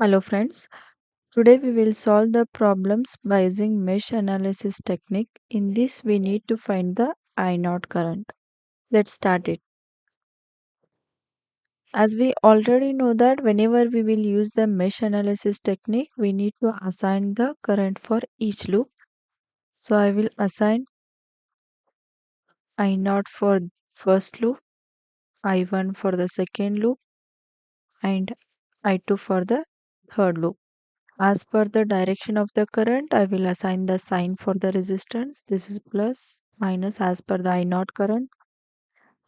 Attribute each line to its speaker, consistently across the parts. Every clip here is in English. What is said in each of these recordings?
Speaker 1: Hello friends, today we will solve the problems by using mesh analysis technique. In this we need to find the I naught current. Let's start it. As we already know that whenever we will use the mesh analysis technique, we need to assign the current for each loop. So I will assign I naught for first loop, I1 for the second loop and I2 for the third loop. As per the direction of the current, I will assign the sign for the resistance. This is plus, minus as per the I naught current.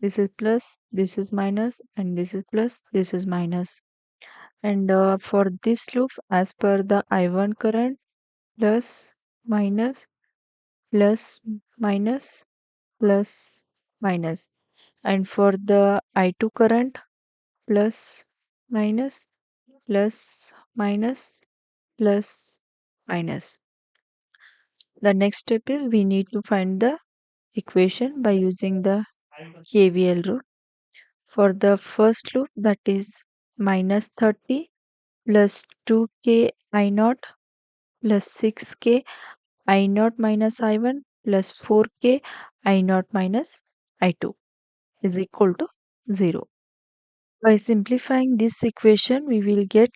Speaker 1: This is plus, this is minus, and this is plus, this is minus. And for this loop, as per the I1 current, plus, minus, plus, minus, plus, minus. And for the I2 current, plus, minus, plus, minus, plus, minus. The next step is we need to find the equation by using the KVL rule. For the first loop, that is minus 30 plus 2k I naught plus 6k I naught minus I1 plus 4k I naught minus I2 is equal to 0. By simplifying this equation, we will get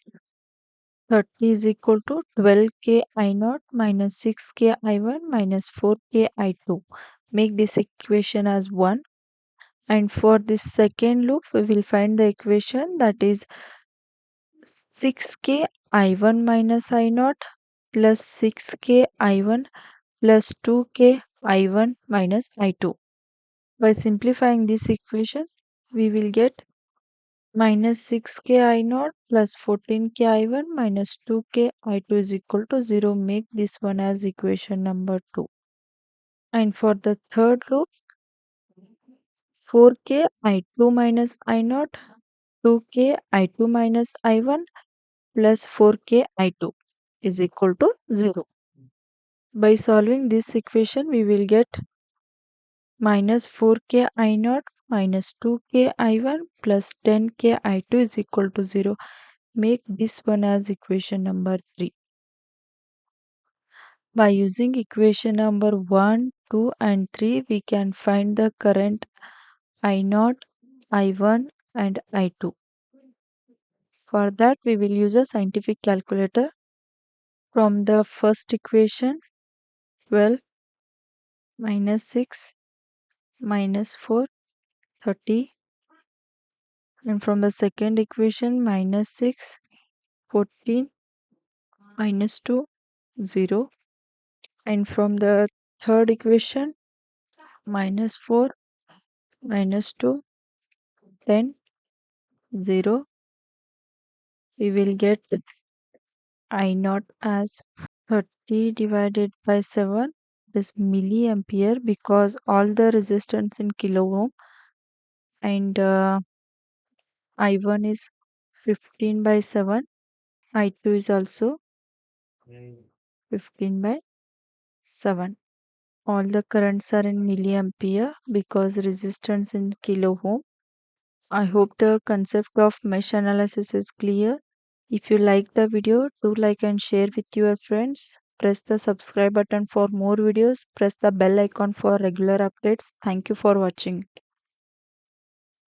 Speaker 1: 30 is equal to 12k I naught minus 6k I1 minus 4k I2. Make this equation as 1. And for this second loop, we will find the equation that is 6k I1 minus I naught plus 6k I1 plus 2k I1 minus I2. By simplifying this equation, we will get minus 6k I naught plus 14k I1 minus 2k I2 is equal to 0. Make this one as equation number 2. And for the third loop, 4k I2 minus I naught 2k I2 minus I1 plus 4k I2 is equal to 0. By solving this equation, we will get minus 4k I0 minus 2k I1 plus 10k I2 is equal to 0. Make this one as equation number 3. By using equation number 1, 2 and 3, we can find the current I0, I1 and I2. For that, we will use a scientific calculator. From the first equation, 12 minus 6 minus 4, 30. And from the second equation, minus 6, 14, minus 2, 0. And from the third equation, minus 4, minus 2, 10, 0. We will get I naught as 30 divided by 7 is milliampere because all the resistance in kilo ohm and I1 is 15 by 7. I2 is also 15 by 7. All the currents are in milliampere because resistance in kilo ohm. I hope the concept of mesh analysis is clear. If you like the video, do like and share with your friends. Press the subscribe button for more videos. Press the bell icon for regular updates. Thank you for watching.